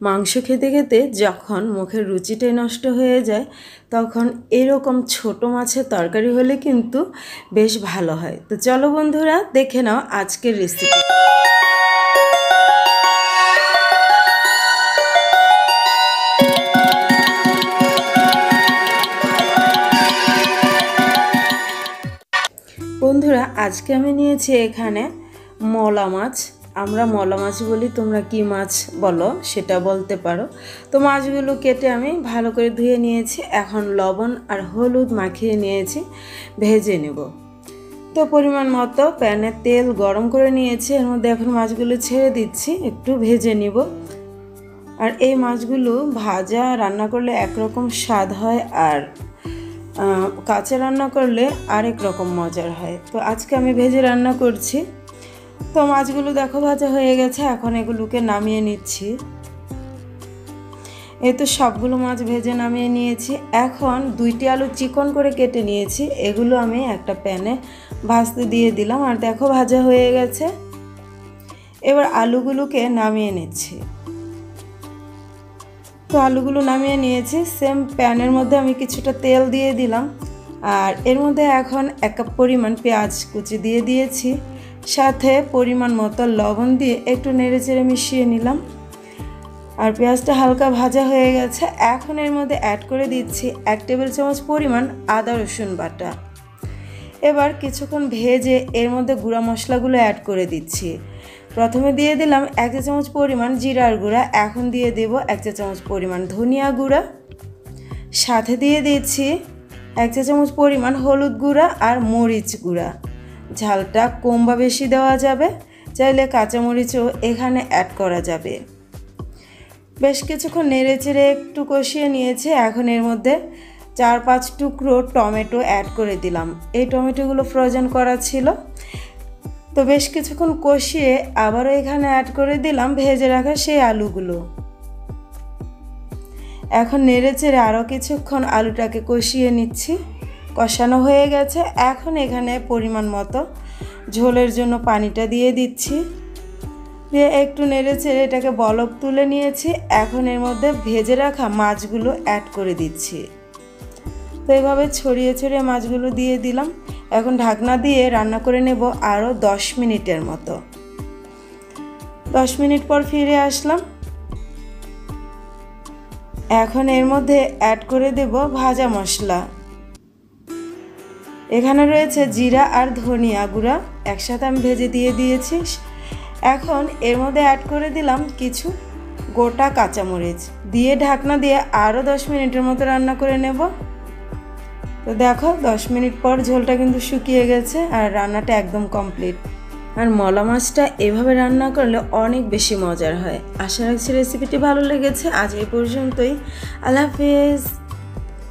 মাংস খেতে খেতে যখন মুখের রুচিটাই নষ্ট হয়ে যায় তখন এরকম ছোট মাছের তরকারি হলে কিন্তু বেশ ভালো হয়। তো চলো বন্ধুরা দেখে নাও আজকের রেসিপি। বন্ধুরা আজকে আমি নিয়েছি এখানে মলা মাছ। আমরা মলা মাছ বলি, তোমরা কি মাছ বলো সেটা বলতে পারো। তো মাছগুলো কেটে আমি ভালো করে ধুয়ে নিয়েছি, এখন লবণ আর হলুদ মাখিয়ে নিয়েছি, ভেজে নেব। তো পরিমাণ মতো প্যানে তেল গরম করে নিয়েছি, এর মধ্যে এখন মাছগুলো ছেড়ে দিচ্ছি, একটু ভেজে নিব। আর এই মাছগুলো ভাজা রান্না করলে একরকম স্বাদ হয়, আর কাঁচা রান্না করলে আরেক রকম মজার হয়। তো আজকে আমি ভেজে রান্না করছি। তো মাছগুলো দেখো ভাজা হয়ে গেছে, এখন এগুলোকে নামিয়ে নিচ্ছি। এই তো সবগুলো মাছ ভেজে নামিয়ে নিয়েছি। এখন 2টি আলু চিকন করে কেটে নিয়েছি, এগুলো আমি একটা প্যানে ভাজতে দিয়ে দিলাম। আর দেখো ভাজা হয়ে গেছে, এবার আলুগুলোকে নামিয়ে নিচ্ছি। তো আলুগুলো নামিয়ে নিয়েছি, সেম প্যানের মধ্যে আমি কিছুটা তেল দিয়ে দিলাম, আর এর মধ্যে এখন 1 কাপ পরিমাণ পেঁয়াজ কুচি দিয়ে দিয়েছি, সাথে পরিমাণ মতো লবণ দিয়ে একটু নেড়েচেড়ে মিশিয়ে নিলাম। আর পেঁয়াজটা হালকা ভাজা হয়ে গেছে, এখন এর মধ্যে অ্যাড করে দিচ্ছি 1 টেবিল চামচ পরিমাণ আদা রসুন বাটা। এবার কিছুক্ষণ ভেজে এর মধ্যে গুঁড়া মশলাগুলো অ্যাড করে দিচ্ছি। প্রথমে দিয়ে দিলাম 1 চা চামচ পরিমাণ জিরার গুঁড়া, এখন দিয়ে দেব 1 চা চামচ পরিমাণ ধনিয়া গুঁড়া, সাথে দিয়ে দিচ্ছি 1 চা চামচ পরিমাণ হলুদ গুঁড়া আর মরিচ গুঁড়া। ঝালটা কম বা বেশি দেওয়া যাবে, চাইলে কাঁচামরিচও এখানে অ্যাড করা যাবে। বেশ কিছুক্ষণ নেড়েচেড়ে একটু কষিয়ে নিয়েছে, এখন এর মধ্যে 4-5 টুকরো টমেটো অ্যাড করে দিলাম। এই টমেটোগুলো ফ্রোজেন করা ছিল। তো বেশ কিছুক্ষণ কষিয়ে আবারও এখানে অ্যাড করে দিলাম ভেজে রাখা সেই আলুগুলো। এখন নেড়েচেড়ে আরও কিছুক্ষণ আলুটাকে কষিয়ে নিচ্ছি। কষানো হয়ে গেছে, এখন এখানে পরিমাণ মতো ঝোলের জন্য পানিটা দিয়ে দিচ্ছি, দিয়ে একটু নেড়েচেড়ে এটাকে বলক তুলে নিয়েছি। এখন এর মধ্যে ভেজে রাখা মাছগুলো অ্যাড করে দিচ্ছি। তো এইভাবে ছড়িয়ে ছড়িয়ে মাছগুলো দিয়ে দিলাম। এখন ঢাকনা দিয়ে রান্না করে নেব আরও 10 মিনিটের মতো। 10 মিনিট পর ফিরে আসলাম। এখন এর মধ্যে অ্যাড করে দেব ভাজা মশলা। এখানে রয়েছে জিরা আর ধনিয়া গুঁড়া, একসাথে আমি ভেজে দিয়ে দিয়েছি। এখন এর মধ্যে অ্যাড করে দিলাম কিছু গোটা কাঁচামরিচ, দিয়ে ঢাকনা দিয়ে আরও 10 মিনিটের মতো রান্না করে নেব। তো দেখো 10 মিনিট পর ঝোলটা কিন্তু শুকিয়ে গেছে আর রান্নাটা একদম কমপ্লিট। আর মলা মাছটা এভাবে রান্না করলে অনেক বেশি মজার হয়। আশা রাখছি রেসিপিটি ভালো লেগেছে। আজ এই পর্যন্তই। আল্লাহ হাফেজ।